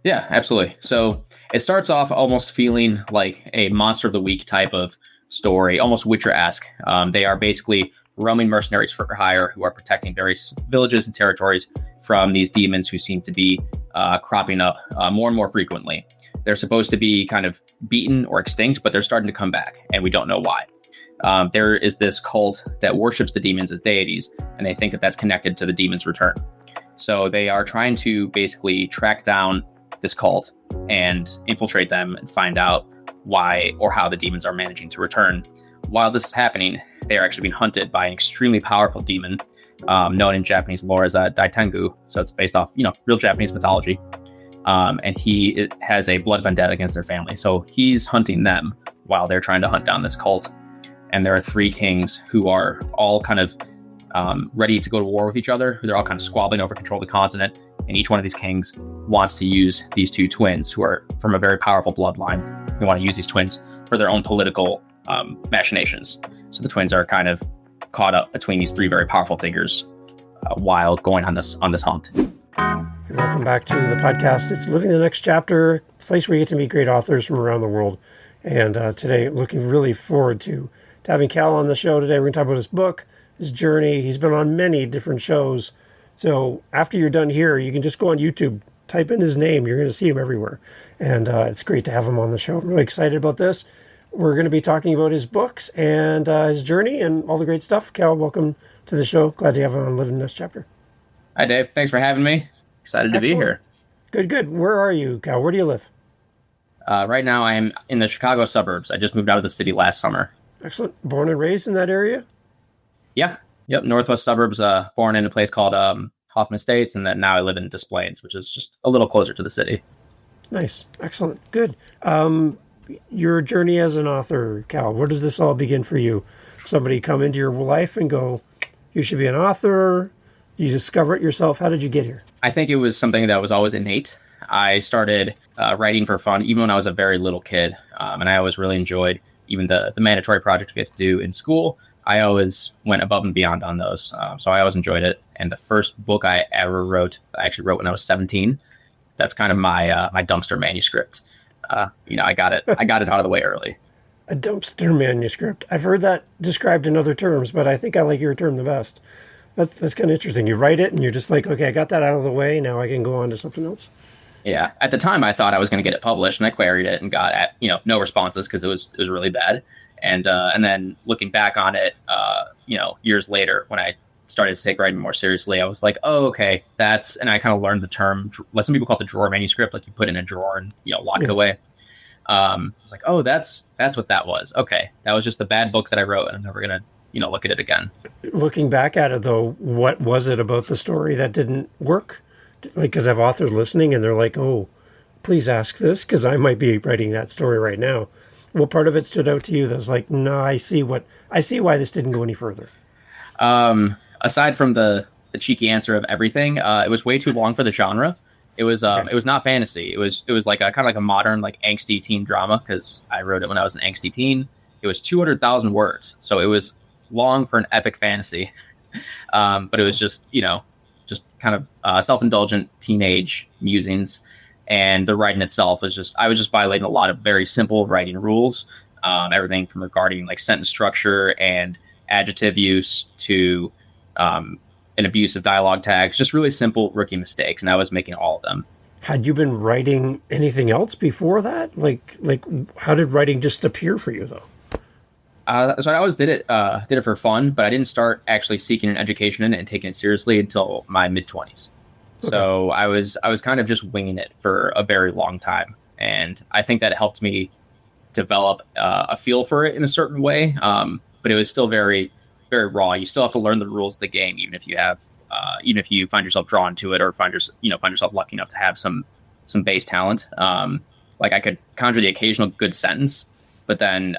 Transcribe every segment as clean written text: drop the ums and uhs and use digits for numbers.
Yeah, absolutely. So it starts off almost feeling like a Monster of the Week type of story, almost Witcher-esque. They are basically roaming mercenaries for hire who are protecting various villages and territories from these demons who seem to be cropping up more and more frequently. They're supposed to be kind of beaten or extinct, but they're starting to come back, and we don't know why. There is this cult that worships the demons as deities, and they think that that's connected to the demons' return. So they are trying to basically track down this cult and infiltrate them and find out why or how the demons are managing to return. While this is happening, they are actually being hunted by an extremely powerful demon known in Japanese lore as a daitengu. So it's based off, real Japanese mythology. And he has a blood vendetta against their family. So he's hunting them while they're trying to hunt down this cult. And there are three kings who are all kind of ready to go to war with each other. They're all kind of squabbling over control of the continent. And each one of these kings wants to use these two twins who are from a very powerful bloodline. They want to use these twins for their own political machinations. So the twins are kind of caught up between these three very powerful figures while going on this hunt. Welcome back to the podcast. It's Living the Next Chapter, a place where you get to meet great authors from around the world. And today, looking really forward to having Cal on the show today. We're going to talk about his book, his journey. He's been on many different shows. So after you're done here, you can just go on YouTube, type in his name. You're going to see him everywhere. And it's great to have him on the show. I'm really excited about this. We're going to be talking about his books and his journey and all the great stuff. Cal, welcome to the show. Glad to have him on Living the Next Chapter. Hi, Dave. Thanks for having me. Excited to be here. Good. Where are you, Cal? Where do you live? Right now, I am in the Chicago suburbs. I just moved out of the city last summer. Excellent. Born and raised in that area? Yeah. Yep. Northwest suburbs, born in a place called Hoffman Estates, and then now I live in Des Plaines, which is just a little closer to the city. Nice. Excellent. Good. Your journey as an author, Cal, where does this all begin for you? Somebody come into your life and go, you should be an author? You discover it yourself? How did you get here? I think it was something that was always innate. I started writing for fun even when I was a very little kid, and I always really enjoyed even the mandatory projects we get to do in school. I always went above and beyond on those, so I always enjoyed it. And the first book I ever wrote, I actually wrote when I was 17. That's kind of my my dumpster manuscript. I got it out of the way early. A dumpster manuscript. I've heard that described in other terms, but I think I like your term the best. That's kind of interesting. You write it and you're just like, okay, I got that out of the way. Now I can go on to something else. Yeah. At the time, I thought I was going to get it published, and I queried it and got no responses because it was really bad. And then looking back on it, years later, when I started to take writing more seriously, I was like, oh, okay, and I kind of learned the term. Some people call it the drawer manuscript, like you put it in a drawer and lock it away. I was like, oh, that's what that was. Okay, that was just a bad book that I wrote, and I'm never gonna look at it again. Looking back at it, though, what was it about the story that didn't work? Like, because I have authors listening, and they're like, oh, please ask this, because I might be writing that story right now. What part of it stood out to you that was like, no, I see why this didn't go any further? Aside from the cheeky answer of everything, it was way too long for the genre. It was It was not fantasy. It was like a kind of like a modern, like, angsty teen drama, because I wrote it when I was an angsty teen. It was 200,000 words, so it was long for an epic fantasy. But it was just kind of self-indulgent teenage musings, and the writing itself was I was just violating a lot of very simple writing rules, everything from regarding like sentence structure and adjective use to an abuse of dialogue tags, just really simple rookie mistakes, and I was making all of them. Had you been writing anything else before that? Like how did writing just appear for you, though? So I always did it for fun, but I didn't start actually seeking an education in it and taking it seriously until my mid-20s. Okay. So I was kind of just winging it for a very long time, and I think that helped me develop a feel for it in a certain way. But it was still very, very raw. You still have to learn the rules of the game, even if you find yourself drawn to it or find yourself lucky enough to have some base talent. Like I could conjure the occasional good sentence, but then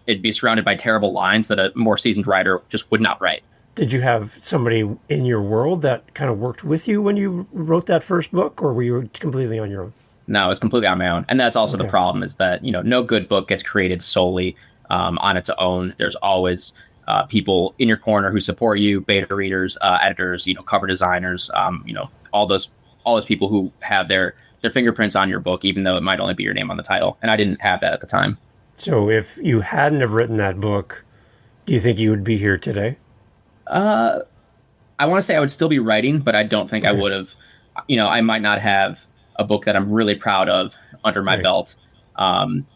it'd be surrounded by terrible lines that a more seasoned writer just would not write. Did you have somebody in your world that kind of worked with you when you wrote that first book, or were you completely on your own? No, it's completely on my own. And that's also the problem, is that, no good book gets created solely on its own. There's always people in your corner who support you, beta readers, editors, cover designers, all those people who have their their fingerprints on your book, even though it might only be your name on the title. And I didn't have that at the time. So if you hadn't have written that book, do you think you would be here today? I want to say I would still be writing, but I don't think I would have, I might not have a book that I'm really proud of under my belt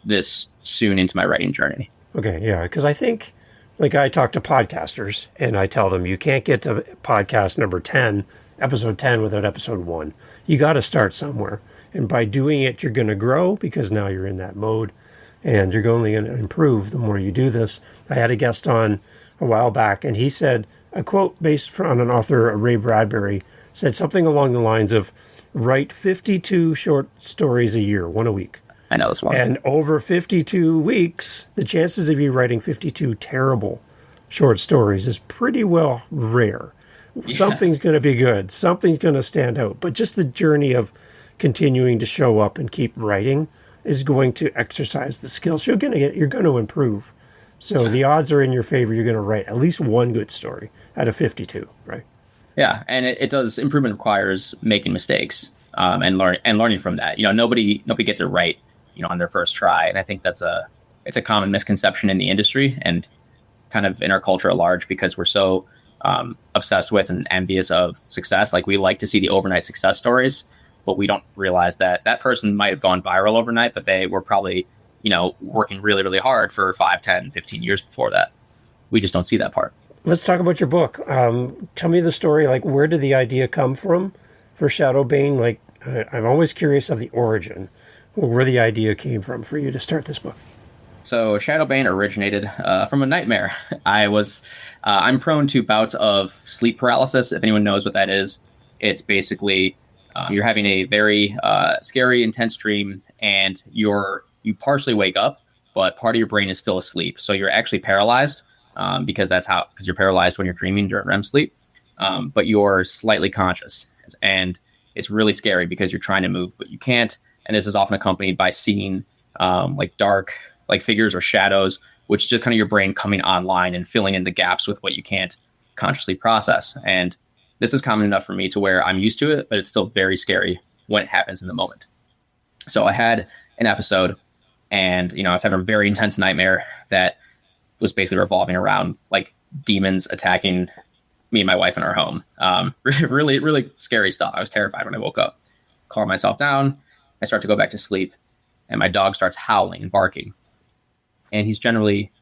this soon into my writing journey. Okay, yeah, because I think, like, I talk to podcasters, and I tell them you can't get to podcast number 10, episode 10, without episode 1. You got to start somewhere. And by doing it, you're going to grow, because now you're in that mode, and you're only going to improve the more you do this. I had a guest on a while back, and he said, a quote based on an author, Ray Bradbury, said something along the lines of, write 52 short stories a year, one a week. I know this one. And over 52 weeks, the chances of you writing 52 terrible short stories is pretty well rare. Yeah. Something's going to be good. Something's going to stand out. But just the journey of continuing to show up and keep writing is going to exercise the skills. You're going to improve. So the odds are in your favor. You're going to write at least one good story out of 52, right? Yeah, and it does. Improvement requires making mistakes and learning from that. Nobody gets it right, on their first try. And I think it's a common misconception in the industry and kind of in our culture at large, because we're so obsessed with and envious of success. Like, we like to see the overnight success stories, but we don't realize that that person might have gone viral overnight, but they were probably, working really, really hard for 5, 10, 15 years before that. We just don't see that part. Let's talk about your book. Tell me the story. Like, where did the idea come from for ShadowBane? Like, I'm always curious of the origin, where the idea came from for you to start this book. So ShadowBane originated from a nightmare. I'm prone to bouts of sleep paralysis. If anyone knows what that is, it's basically you're having a very scary, intense dream, and you partially wake up, but part of your brain is still asleep. So you're actually paralyzed because you're paralyzed when you're dreaming during REM sleep, but you're slightly conscious, and it's really scary because you're trying to move, but you can't. And this is often accompanied by seeing like dark, like figures or shadows, which is just kind of your brain coming online and filling in the gaps with what you can't consciously process. And this is common enough for me to where I'm used to it, but it's still very scary when it happens in the moment. So I had an episode, and I was having a very intense nightmare that was basically revolving around like demons attacking me and my wife in our home. Really, really scary stuff. I was terrified when I woke up. Calm myself down. I start to go back to sleep, and my dog starts howling and barking. And he's generally,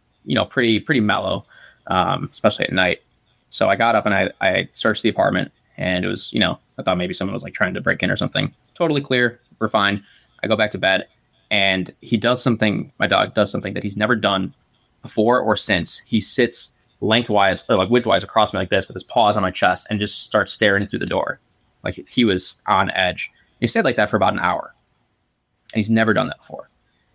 pretty mellow, especially at night. So I got up and I searched the apartment, and it was, I thought maybe someone was like trying to break in or something. Totally clear. We're fine. I go back to bed, and my dog does something that he's never done before or since. He sits lengthwise or like widthwise across me like this with his paws on my chest and just starts staring through the door. Like he was on edge. He stayed like that for about an hour, and he's never done that before.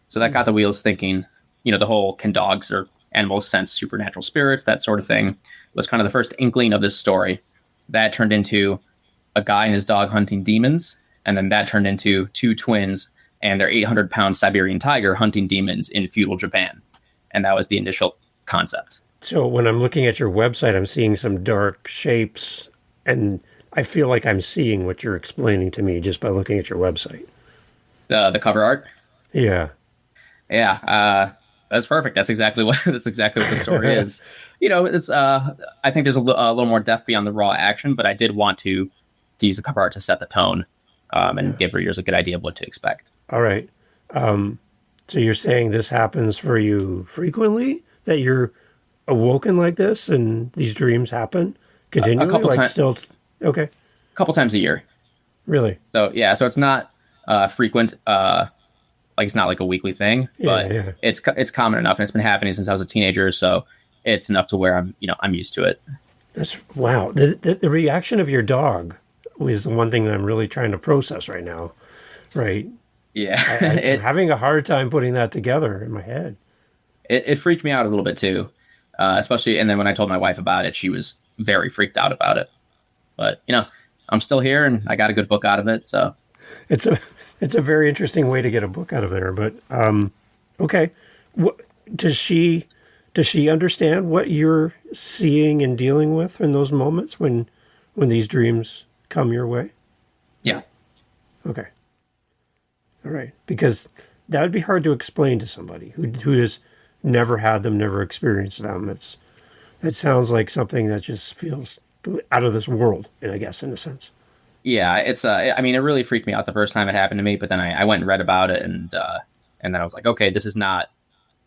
So that got the wheels thinking, the whole can dogs or animals sense supernatural spirits, that sort of thing, was kind of the first inkling of this story. That turned into a guy and his dog hunting demons, and then that turned into two twins and their 800-pound Siberian tiger hunting demons in feudal Japan. And that was the initial concept. So when I'm looking at your website, I'm seeing some dark shapes, and I feel like I'm seeing what you're explaining to me just by looking at your website. The cover art? Yeah. Yeah. That's perfect. That's exactly what the story is. It's I think there's a little more depth beyond the raw action, but I did want to use the cover art to set the tone and give readers a good idea of what to expect. All right. So you're saying this happens for you frequently, that you're awoken like this and these dreams happen continually? A couple times. Okay. A couple times a year. Really? So yeah. So it's not frequent. Like it's not like a weekly thing, but it's common enough, and it's been happening since I was a teenager. So it's enough to where I'm used to it. Wow. The reaction of your dog was the one thing that I'm really trying to process right now. Right. Yeah. I'm having a hard time putting that together in my head. It freaked me out a little bit too, especially. And then when I told my wife about it, she was very freaked out about it. But I'm still here, and I got a good book out of it. So it's a very interesting way to get a book out of there. But okay, does she understand what you're seeing and dealing with in those moments when these dreams come your way? Yeah. Okay. All right. Because that would be hard to explain to somebody who has never had them, never experienced them. It sounds like something that just feels out of this world, I guess, in a sense. Yeah, it's I mean, it really freaked me out the first time it happened to me, but then I went and read about it, and then I was like, okay, this is not.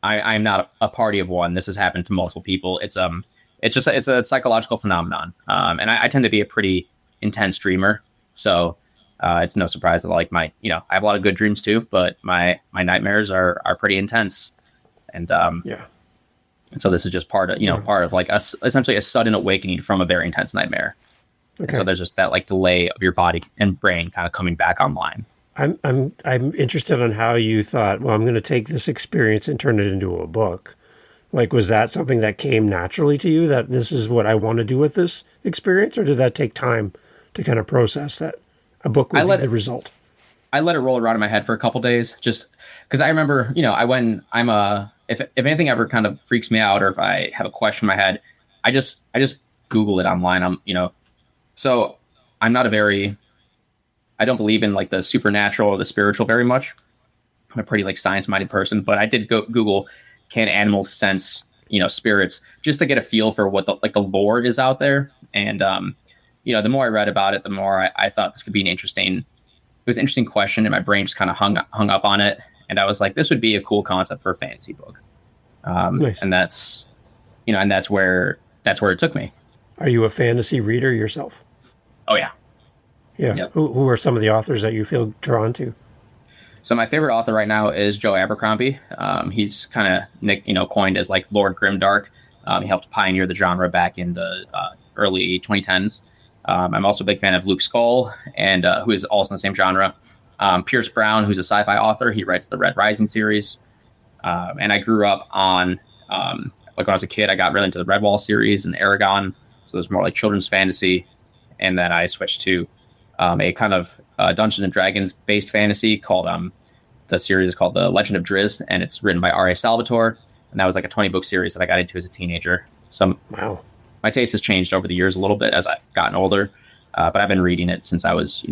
I'm not a party of one. This has happened to multiple people. It's a psychological phenomenon. And I tend to be a pretty intense dreamer, so it's no surprise that like I have a lot of good dreams too, but my nightmares are pretty intense, and Yeah. and so this is just part of like essentially a sudden awakening from a very intense nightmare. And Okay. so there's just that like delay of your body and brain kind of coming back online. I'm interested on how you thought, well, I'm going to take this experience and turn it into a book. Like, was that something that came naturally to you, that this is what I want to do with this experience, or did that take time to kind of process that a book would be the result? I let it roll around in my head for a couple days, just because I remember, if anything ever kind of freaks me out, or if I have a question in my head, I just Google it online. So I'm not I don't believe in like the supernatural or the spiritual very much. I'm a pretty like science minded person, but I did Google, can animals sense, spirits, just to get a feel for what the lore is out there. And, the more I read about it, the more I thought this could be it was an interesting question, and my brain just kind of hung up on it. And I was like, this would be a cool concept for a fantasy book. Nice. And that's where it took me. Are you a fantasy reader yourself? Oh yeah. Yeah. Yep. Who are some of the authors that you feel drawn to? So my favorite author right now is Joe Abercrombie. He's kind of coined as like Lord Grimdark. He helped pioneer the genre back in the early 2010s. I'm also a big fan of Luke Skull, and who is also in the same genre. Pierce Brown, who's a sci-fi author. He writes the Red Rising series. And I grew up on, like when I was a kid, I got really into the Redwall series and Aragon. So it was more like children's fantasy. And then I switched to a kind of Dungeons and Dragons based fantasy called, the series is called The Legend of Drizzt, and it's written by R.A. Salvatore. And that was like a 20-book series that I got into as a teenager. So Wow. My taste has changed over the years a little bit as I've gotten older, but I've been reading it since I was,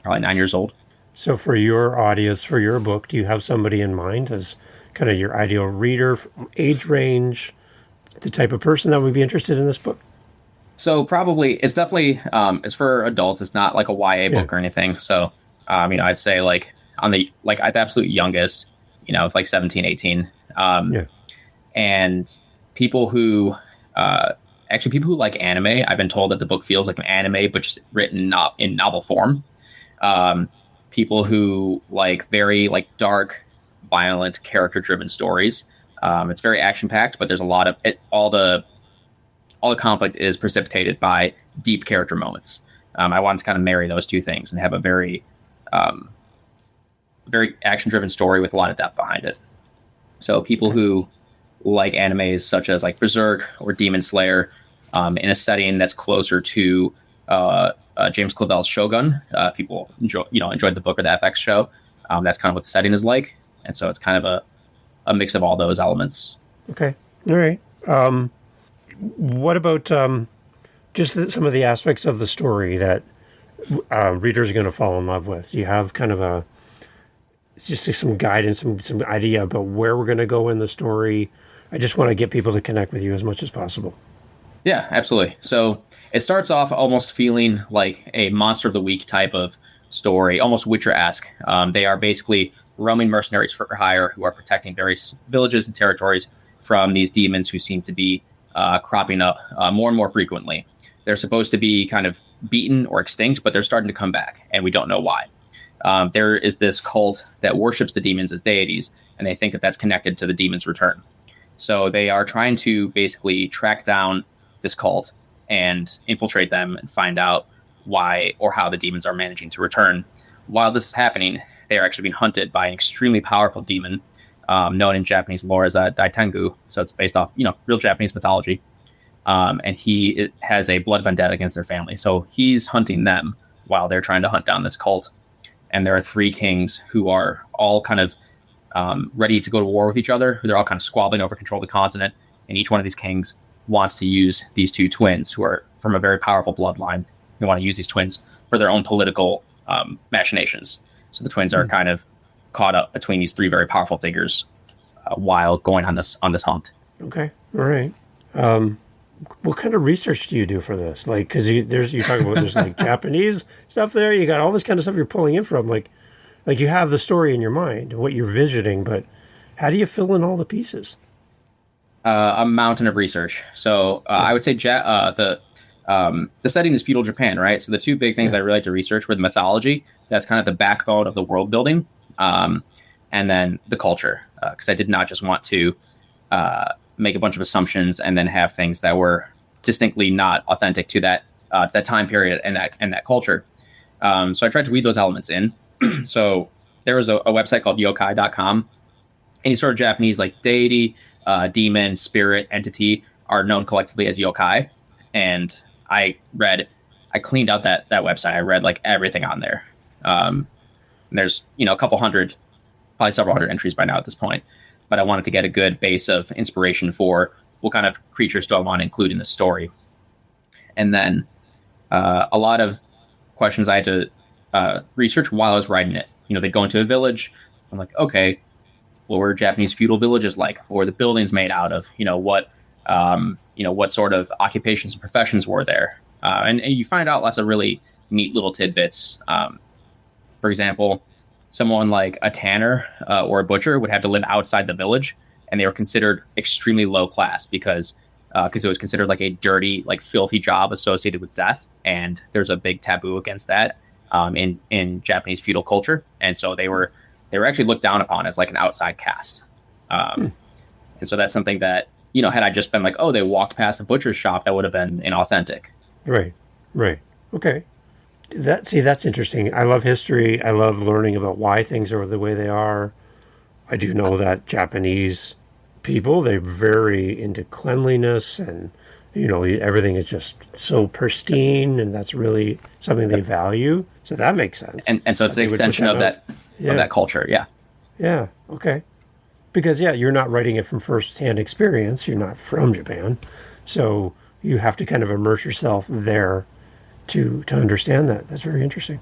probably 9 years old. So for your audience, for your book, do you have somebody in mind as kind of your ideal reader, age range, the type of person that would be interested in this book? So probably it's definitely it's for adults. It's not like a YA book or anything. So I'd say like at the absolute youngest, it's like 17, 18. And people who like anime, I've been told that the book feels like an anime, but just written not in novel form. People who like very like dark, violent, character-driven stories. It's very action-packed, but there's a lot of it. All the conflict is precipitated by deep character moments. I wanted to kind of marry those two things and have a very action-driven story with a lot of depth behind it. So people who like animes such as like Berserk or Demon Slayer, in a setting that's closer to James Clavell's Shogun. People enjoyed the book or the FX show. That's kind of what the setting is like, and so it's kind of a mix of all those elements. Okay, all right. What about just some of the aspects of the story that readers are going to fall in love with? Do you have kind of just some guidance, some idea about where we're going to go in the story? I just want to get people to connect with you as much as possible. Yeah, absolutely. So it starts off almost feeling like a monster of the week type of story, almost Witcher-esque. They are basically roaming mercenaries for hire who are protecting various villages and territories from these demons who seem to be cropping up more and more frequently. They're supposed to be kind of beaten or extinct, but they're starting to come back, and we don't know why. There is this cult that worships the demons as deities, and they think that that's connected to the demons' return. So they are trying to basically track down this cult and infiltrate them and find out why or how the demons are managing to return. While this is happening, they are actually being hunted by an extremely powerful demon known in Japanese lore as a Daitengu. So it's based off, real Japanese mythology. And he has a blood vendetta against their family. So he's hunting them while they're trying to hunt down this cult. And there are three kings who are all kind of ready to go to war with each other. They're all kind of squabbling over control of the continent. And each one of these kings wants to use these two twins who are from a very powerful bloodline. They want to use these twins for their own political machinations. So the twins are kind of caught up between these three very powerful figures while going on this hunt. Okay, all right. What kind of research do you do for this? Like, because you talk about there's like Japanese stuff there. You got all this kind of stuff you're pulling in from. Like you have the story in your mind, what you're visiting, but how do you fill in all the pieces? A mountain of research. So I would say the setting is feudal Japan, right? So the two big things I really like to research were the mythology. That's kind of the backbone of the world building, and then the culture. Because I did not just want to make a bunch of assumptions and then have things that were distinctly not authentic to that time period and that culture. So I tried to weave those elements in. So there was a website called yokai.com. Any sort of Japanese like deity, demon, spirit, entity are known collectively as yokai. And I cleaned out that website. I read like everything on there. And there's, a couple hundred, probably several hundred entries by now at this point. But I wanted to get a good base of inspiration for what kind of creatures do I want to include in the story. And then a lot of questions I had to research while I was writing it. They go into a village. I'm like, okay, what were Japanese feudal villages like? What were the buildings made out of? What sort of occupations and professions were there? And you find out lots of really neat little tidbits. For example, someone like a tanner or a butcher would have to live outside the village, and they were considered extremely low class because it was considered like a dirty, like filthy job associated with death, and there's a big taboo against that in Japanese feudal culture, and so they were actually looked down upon as like an outside caste, and so that's something that had I just been like, oh, they walked past a butcher's shop, that would have been inauthentic. Right, okay. That's interesting. I love history. I love learning about why things are the way they are. I do know that Japanese people, they're very into cleanliness and, everything is just so pristine, and that's really something they value. So that makes sense. And so it's the extension of that culture. Yeah. Yeah. Okay. Because you're not writing it from firsthand experience. You're not from Japan. So you have to kind of immerse yourself there to understand that. That's very interesting.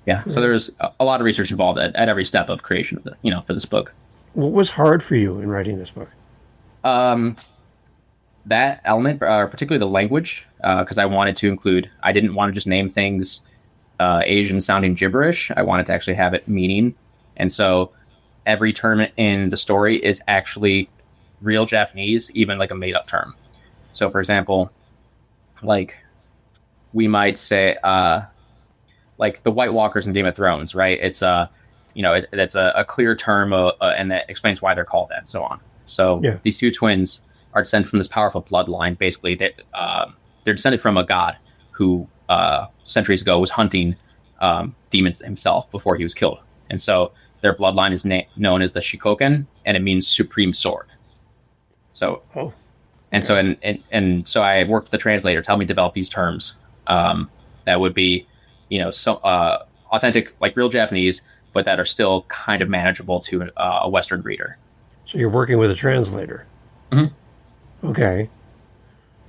Yeah. So there's a lot of research involved at every step of creation of for this book. What was hard for you in writing this book? That element, particularly the language, because I didn't want to just name things Asian sounding gibberish. I wanted to actually have it meaning. And so every term in the story is actually real Japanese, even like a made up term. So for example, like we might say, like the White Walkers in Game of Thrones, right? It's that's a clear term, and that explains why they're called that, and so on. So these two twins are descended from this powerful bloodline. Basically, they're descended from a god who centuries ago was hunting demons himself before he was killed, and so their bloodline is known as the Shikoken, and it means supreme sword. So, so I worked with the translator to help me develop these terms. That would be, authentic, like real Japanese, but that are still kind of manageable to a Western reader. So you're working with a translator. Mm-hmm. Okay.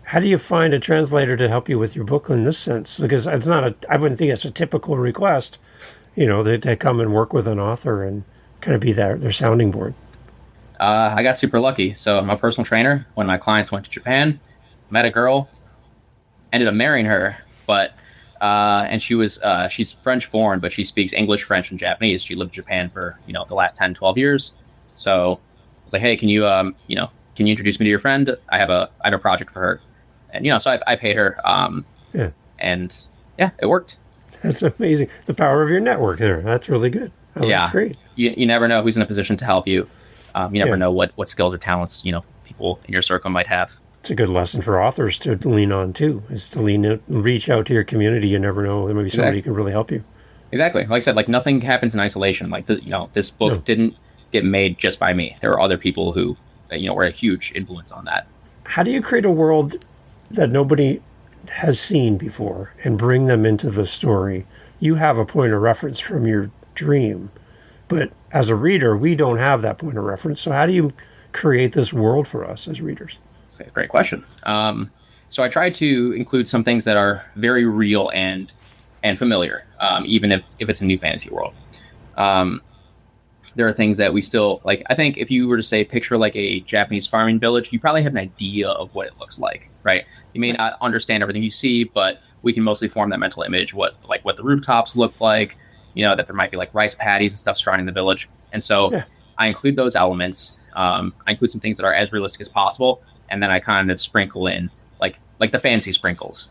How do you find a translator to help you with your book in this sense? Because I wouldn't think it's a typical request. They come and work with an author and kind of be their sounding board. I got super lucky. So I'm a personal trainer. When my clients went to Japan, met a girl, ended up marrying her, but and she's French born, but she speaks English, French, and Japanese. She lived in Japan for the last 10, 12 years. So I was like, hey, can you introduce me to your friend? I have a project for her, and so I paid her. And it worked. That's amazing. The power of your network there. That's really good. That's great. You never know who's in a position to help you. You never know what skills or talents people in your circle might have. It's a good lesson for authors to lean on too, is to reach out to your community. You never know, maybe somebody can really help you. Exactly. Like I said, like nothing happens in isolation. Like this book didn't get made just by me. There were other people who were a huge influence on that. How do you create a world that nobody has seen before and bring them into the story? You have a point of reference from your dream, but as a reader, we don't have that point of reference. So how do you create this world for us as readers? That's a great question. So I try to include some things that are very real and familiar, even if it's a new fantasy world. there are things that we still like. I think if you were to say picture like a Japanese farming village, you probably have an idea of what it looks like, right? You may not understand everything you see, but we can mostly form that mental image, what the rooftops look like, that there might be like rice paddies and stuff surrounding the village. And so Yeah. I include those elements. I include some things that are as realistic as possible, and then I kind of sprinkle in like the fancy sprinkles,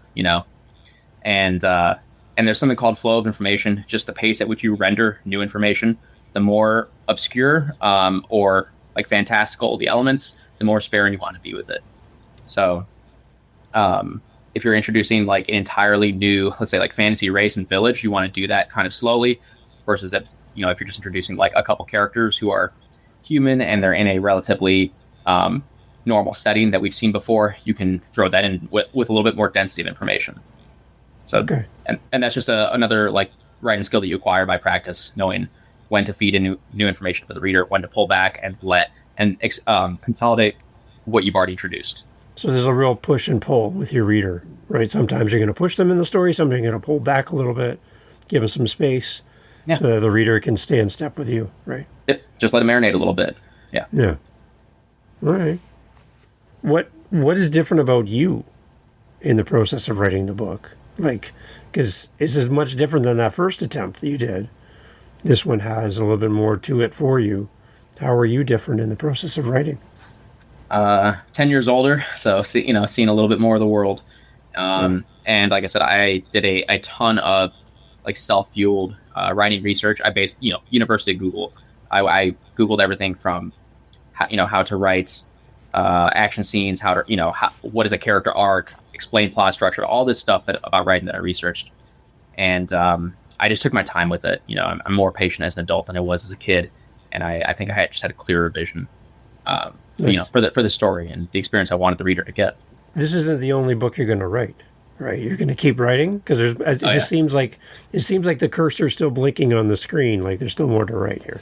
and there's something called flow of information, just the pace at which you render new information. The more obscure or like fantastical the elements, the more sparing you want to be with it. So if you're introducing like an entirely new, let's say like fantasy race and village, you want to do that kind of slowly versus, if you're just introducing like a couple characters who are human and they're in a relatively normal setting that we've seen before, you can throw that in with a little bit more density of information. So, Okay. and that's just another like writing skill that you acquire by practice, knowing when to feed in new information for the reader, when to pull back and consolidate what you've already introduced. So there's a real push and pull with your reader, right? Sometimes you're going to push them in the story. Sometimes you're going to pull back a little bit, give them some space, Yeah. so that the reader can stay in step with you, right? Just let it marinate a little bit. Yeah. Yeah. All right. What is different about you in the process of writing the book? Like, because this is much different than that first attempt that you did. This one has a little bit more to it for you. How are you different in the process of writing? 10 years older, so seeing a little bit more of the world. And like I said, I did a ton of like self-fueled writing research. I based, University of Google. I Googled everything from how to write action scenes, what is a character arc, explain plot structure, all this stuff about writing that I researched. And I just took my time with it. I'm more patient as an adult than I was as a kid, and I think I just had a clearer vision. Nice. For the story and the experience I wanted the reader to get. This isn't the only book you're going to write, right? You're going to keep writing because seems like the cursor's still blinking on the screen. Like there's still more to write here.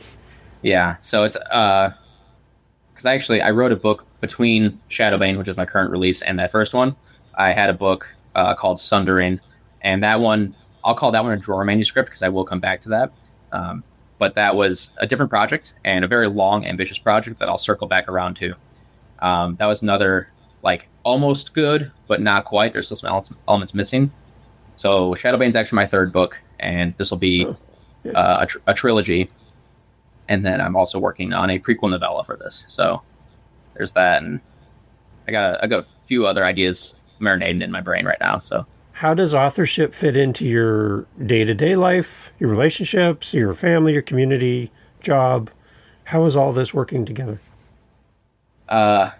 Yeah. So it's because I wrote a book between ShadowBane, which is my current release, and that first one. I had a book called Sundering, and that one I'll call that one a drawer manuscript because I will come back to that. But that was a different project and a very long, ambitious project that I'll circle back around to. That was another, like, almost good, but not quite. There's still some elements missing. So ShadowBane's actually my third book, and this will be a trilogy. And then I'm also working on a prequel novella for this. So there's that, and I got a few other ideas marinating in my brain right now. So. How does authorship fit into your day-to-day life, your relationships, your family, your community, job? How is all this working together?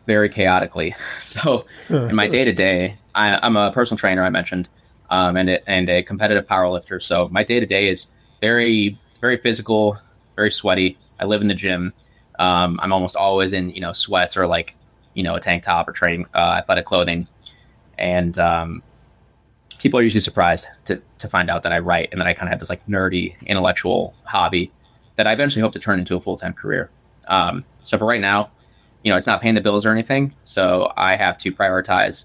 Very chaotically. So in my day-to-day, I'm a personal trainer, I mentioned, and a competitive powerlifter. So my day-to-day is very, very physical, very sweaty. I live in the gym. I'm almost always in, sweats or like, a tank top or training athletic clothing. And people are usually surprised to find out that I write and that I kind of have this like nerdy intellectual hobby that I eventually hope to turn into a full-time career. So for right now, it's not paying the bills or anything. So I have to prioritize,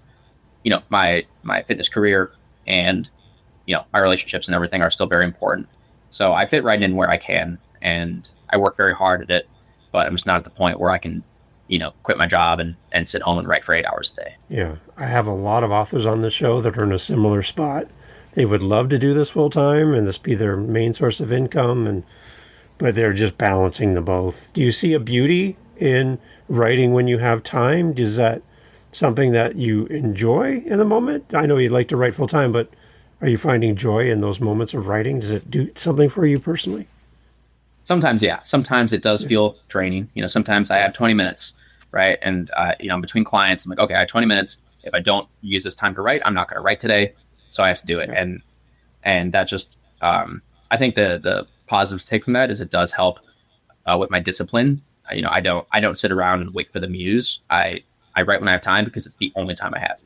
my fitness career and, my relationships and everything are still very important. So I fit right in where I can, and I work very hard at it, but I'm just not at the point where I can, quit my job and sit home and write for 8 hours a day. Yeah. I have a lot of authors on this show that are in a similar spot. They would love to do this full time and this be their main source of income, but they're just balancing the both. Do you see a beauty in writing when you have time? Is that something that you enjoy in the moment? I know you'd like to write full time, but are you finding joy in those moments of writing? Does it do something for you personally? Sometimes, yeah. Sometimes it does feel draining. Sometimes I have 20 minutes, right? And, between clients, I'm like, okay, I have 20 minutes. If I don't use this time to write, I'm not going to write today. So I have to do it. Yeah. And that just, I think the positive take from that is it does help with my discipline. I don't sit around and wait for the muse. I write when I have time because it's the only time I have.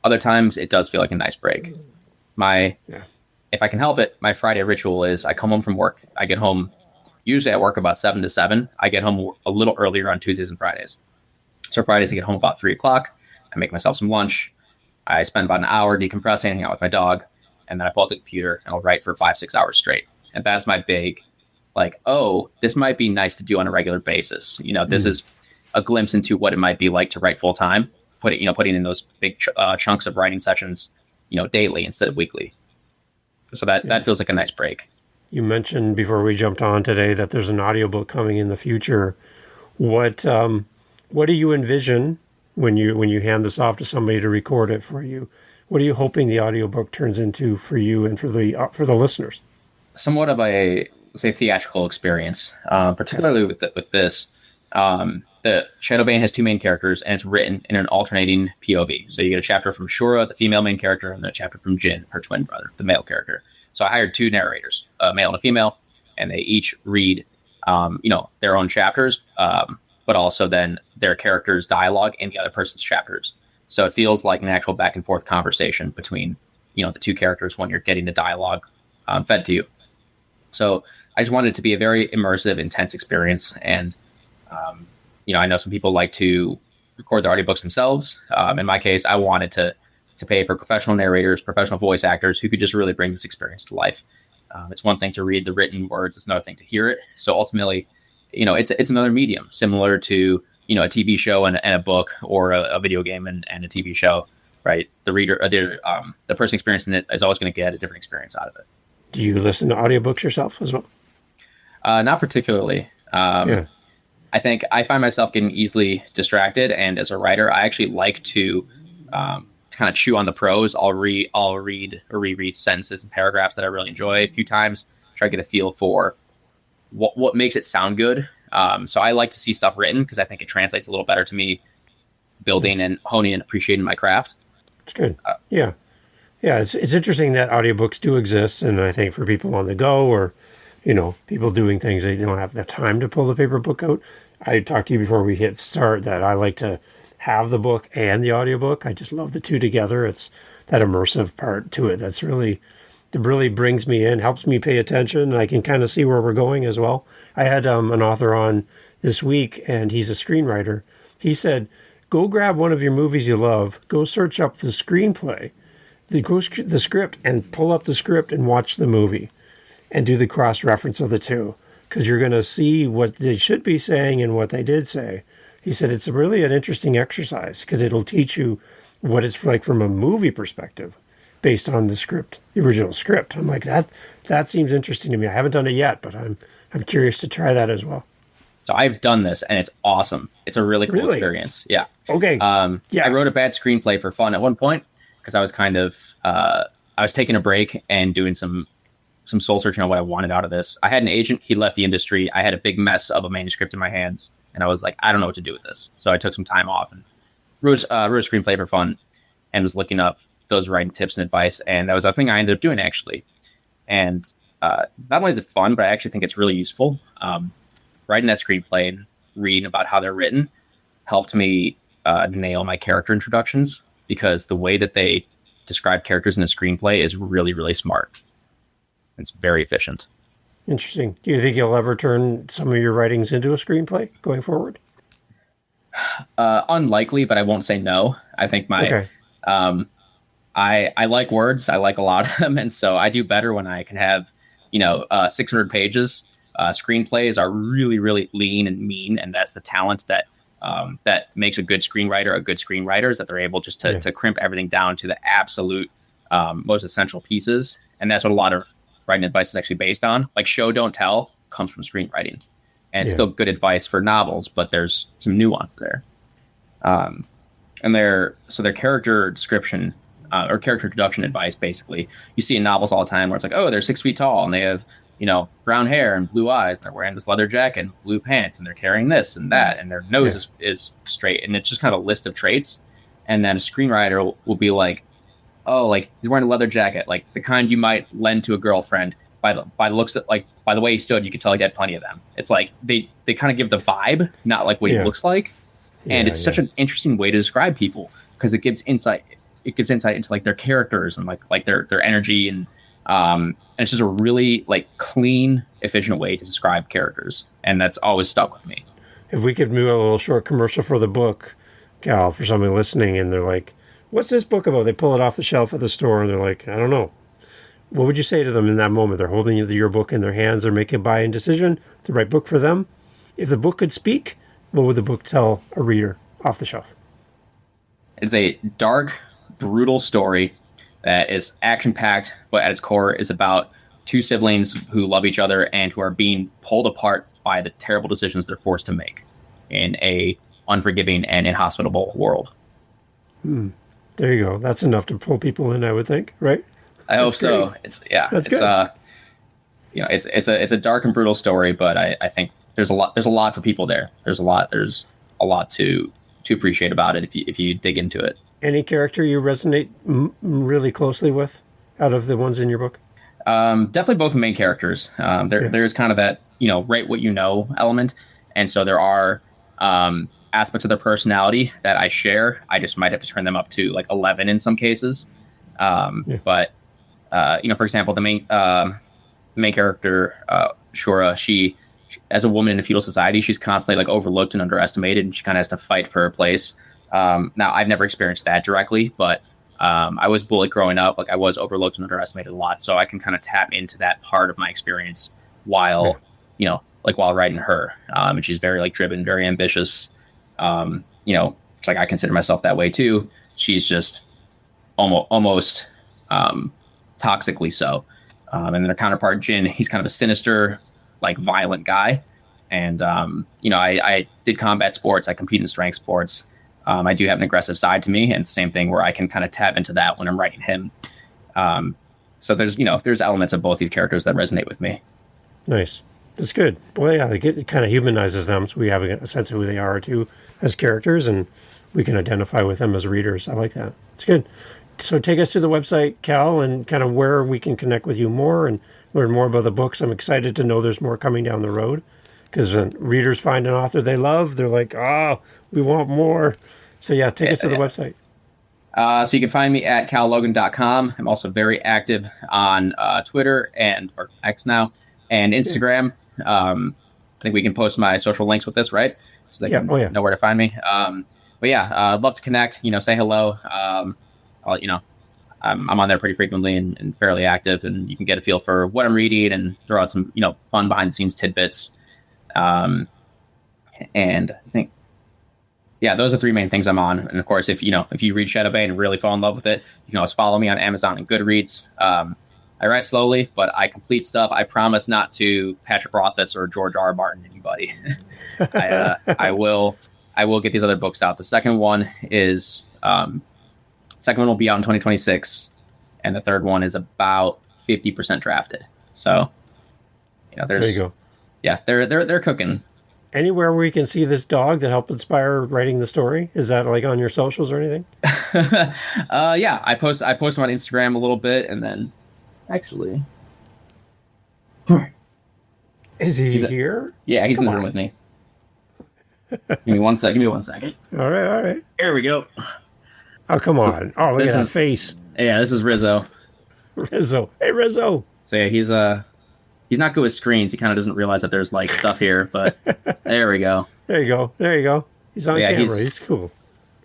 Other times it does feel like a nice break. If I can help it, my Friday ritual is I come home from work. I get home usually at work about 7 to 7. I get home a little earlier on Tuesdays and Fridays. So Fridays I get home about 3 o'clock. I make myself some lunch. I spend about an hour decompressing, hanging out with my dog, and then I pull out the computer and I'll write for 5-6 hours straight. And that's my big like, oh, this might be nice to do on a regular basis. This is a glimpse into what it might be like to write full time. Putting in those big chunks of writing sessions, daily instead of weekly. So that feels like a nice break. You mentioned before we jumped on today that there's an audiobook coming in the future. What do you envision when you hand this off to somebody to record it for you? What are you hoping the audiobook turns into for you and for the listeners? Somewhat of a, say, theatrical experience, particularly with this. The ShadowBane has two main characters, and it's written in an alternating POV. So you get a chapter from Shura, the female main character, and then a chapter from Jin, her twin brother, the male character. So I hired two narrators, a male and a female, and they each read, their own chapters, but also then their character's dialogue in the other person's chapters. So it feels like an actual back and forth conversation between, the two characters when you're getting the dialogue fed to you. So I just wanted it to be a very immersive, intense experience. And, I know some people like to record their audiobooks themselves. In my case, I wanted to pay for professional narrators, professional voice actors who could just really bring this experience to life. It's one thing to read the written words. It's another thing to hear it. So ultimately, it's another medium similar to, a TV show and a book, or a video game and a TV show, right? The reader, the person experiencing it is always going to get a different experience out of it. Do you listen to audiobooks yourself as well? Not particularly. I think I find myself getting easily distracted. And as a writer, I actually like to kind of chew on the prose. I'll read or reread sentences and paragraphs that I really enjoy a few times, try to get a feel for what makes it sound good. So I like to see stuff written because I think it translates a little better to me, building and honing and appreciating my craft. It's good. Yeah. It's interesting that audiobooks do exist, and I think for people on the go, or people doing things they don't have the time to pull the paper book out. I talked to you before we hit start that I like to have the book and the audiobook. I just love the two together. It's that immersive part to it it really brings me in, helps me pay attention, and I can kind of see where we're going as well. I had an author on this week, and he's a screenwriter. He said, go grab one of your movies you love, go search up the screenplay, the script, and pull up the script and watch the movie and do the cross-reference of the two, because you're going to see what they should be saying and what they did say. He said it's really an interesting exercise because it'll teach you what it's like from a movie perspective based on the script, the original script. I'm like, that seems interesting to me. I haven't done it yet, but I'm curious to try that as well. So I've done this, and it's awesome. It's a really cool experience. Yeah. Okay. I wrote a bad screenplay for fun at one point because I was kind of I was taking a break and doing some soul searching on what I wanted out of this. I had an agent. He left the industry. I had a big mess of a manuscript in my hands, and I was like, I don't know what to do with this. So I took some time off and wrote a screenplay for fun, and was looking up those writing tips and advice. And that was a thing I ended up doing, actually. And not only is it fun, but I actually think it's really useful. Writing that screenplay and reading about how they're written helped me nail my character introductions, because the way that they describe characters in a screenplay is really, really smart. It's very efficient. Interesting. Do you think you'll ever turn some of your writings into a screenplay going forward? Unlikely, but I won't say no. I think I like words. I like a lot of them. And so I do better when I can have, 600 pages. Screenplays are really, really lean and mean. And that's the talent that makes a good screenwriter is that they're able just to crimp everything down to the absolute most essential pieces. And that's what a lot of writing advice is actually based on. Like show, don't tell comes from screenwriting. And it's still good advice for novels, but there's some nuance there. And their character description or character introduction advice, basically, you see in novels all the time where it's like, oh, they're 6 feet tall and they have, brown hair and blue eyes, and they're wearing this leather jacket and blue pants, and they're carrying this and that, and their nose is straight, and it's just kind of a list of traits. And then a screenwriter will be like, oh, like he's wearing a leather jacket, like the kind you might lend to a girlfriend. By the looks of, like, by the way he stood, you could tell he had plenty of them. It's like they kind of give the vibe, not like what he looks like. And it's such an interesting way to describe people, because it gives insight. It gives insight into like their characters and like their energy, and it's just a really like clean, efficient way to describe characters, and that's always stuck with me. If we could move a little short commercial for the book, Cal, for somebody listening, and they're like, "What's this book about?" They pull it off the shelf at the store, and they're like, "I don't know. What would you say to them in that moment? They're holding your book in their hands. They're making a buy-in decision, the right book for them. If the book could speak, what would the book tell a reader off the shelf? It's a dark, brutal story that is action-packed, but at its core is about two siblings who love each other and who are being pulled apart by the terrible decisions they're forced to make in a unforgiving and inhospitable world. There you go. That's enough to pull people in, I would think, right? I hope so. It's good. It's a dark and brutal story, but I think there's a lot for people there. There's a lot to appreciate about it if you dig into it. Any character you resonate really closely with out of the ones in your book? Definitely both main characters. There's kind of that, write what you know element. And so there are aspects of their personality that I share. I just might have to turn them up to like 11 in some cases. But, for example, the main character, Shura, she, as a woman in a feudal society, she's constantly like overlooked and underestimated, and she kind of has to fight for her place. Now, I've never experienced that directly, but I was bullied growing up. Like I was overlooked and underestimated a lot, so I can kind of tap into that part of my experience while writing her. And she's very like driven, very ambitious. It's like I consider myself that way too. She's just almost toxically so. And then her counterpart Jin, he's kind of a sinister, like violent guy. And I did combat sports. I compete in strength sports. I do have an aggressive side to me, and same thing where I can kind of tap into that when I'm writing him. So there's elements of both these characters that resonate with me. Nice. That's good. Well, yeah, it kind of humanizes them, so we have a sense of who they are too as characters, and we can identify with them as readers. I like that. It's good. So take us to the website, Cal, and kind of where we can connect with you more and learn more about the books. I'm excited to know there's more coming down the road, because when readers find an author they love, they're like, we want more. So yeah, take us to the website. So you can find me at callogan.com. I'm also very active on Twitter or X now, and Instagram. I think we can post my social links with this, right? So they can know where to find me. I'd love to connect, say hello. I'm on there pretty frequently and fairly active, and you can get a feel for what I'm reading and throw out some, fun behind the scenes tidbits. And I think, those are three main things I'm on. And of course, if you read ShadowBane and really fall in love with it, you can always follow me on Amazon and Goodreads. I write slowly, but I complete stuff. I promise not to Patrick Rothfuss or George R. R. Martin anybody. I will get these other books out. The second one will be out in 2026, and the third one is about 50% drafted. So, there you go. Yeah, they're cooking. Anywhere where you can see this dog that helped inspire writing the story? Is that like on your socials or anything? I post them on Instagram a little bit, and then actually, is he here? Yeah, he's in the room with me. Give me one second. All right. Here we go. Oh, come on. Oh, look at that face. Yeah, this is Rizzo. Rizzo. Hey, Rizzo. So yeah, he's not good with screens. He kind of doesn't realize that there's like stuff here, but there we go. There you go. He's on camera. He's cool.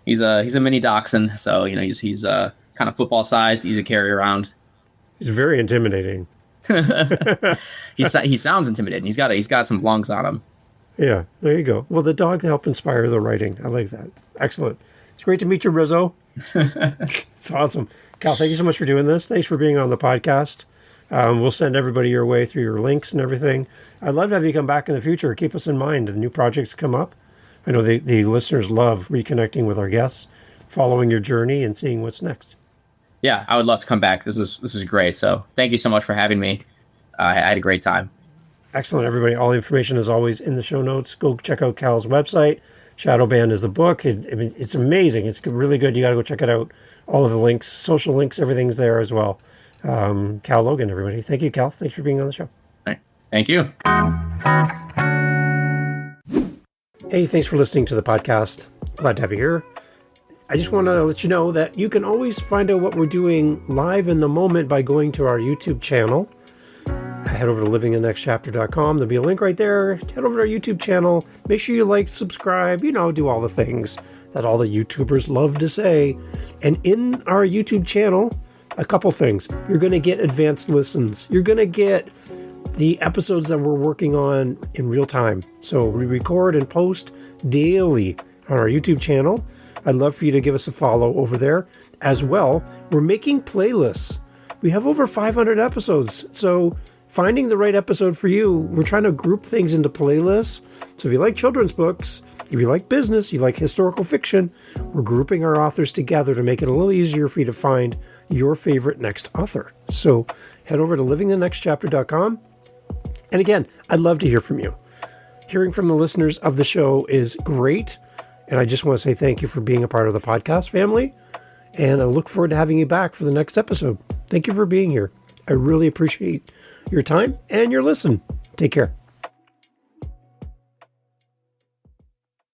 He's a mini dachshund, so he's kind of football sized, easy to carry around. He's very intimidating. He sounds intimidating. He's got some lungs on him. Yeah, there you go. Well, the dog helped inspire the writing. I like that. Excellent. It's great to meet you, Rizzo. It's awesome. Cal, thank you so much for doing this. Thanks for being on the podcast. We'll send everybody your way through your links and everything. I'd love to have you come back in the future. Keep us in mind. The new projects come up. I know the listeners love reconnecting with our guests, following your journey and seeing what's next. Yeah, I would love to come back. This is great. So thank you so much for having me. I had a great time. Excellent, everybody. All the information is always in the show notes. Go check out Cal's website. ShadowBane is the book. It's amazing. It's really good. You got to go check it out. All of the links, social links, everything's there as well. Cal Logan, everybody. Thank you, Cal. Thanks for being on the show. Thank you. Hey, thanks for listening to the podcast. Glad to have you here. I just want to let you know that you can always find out what we're doing live in the moment by going to our YouTube channel. Head over to livingthenextchapter.com. There'll be a link right there. Head over to our YouTube channel. Make sure you like, subscribe, do all the things that all the YouTubers love to say. And in our YouTube channel, a couple things. You're going to get advanced listens. You're going to get the episodes that we're working on in real time. So we record and post daily on our YouTube channel. I'd love for you to give us a follow over there. As well, we're making playlists. We have over 500 episodes. So finding the right episode for you, we're trying to group things into playlists. So if you like children's books, if you like business, you like historical fiction, we're grouping our authors together to make it a little easier for you to find your favorite next author. So head over to livingthenextchapter.com. And again, I'd love to hear from you. Hearing from the listeners of the show is great. And I just want to say thank you for being a part of the podcast family. And I look forward to having you back for the next episode. Thank you for being here. I really appreciate your time and your listen. Take care.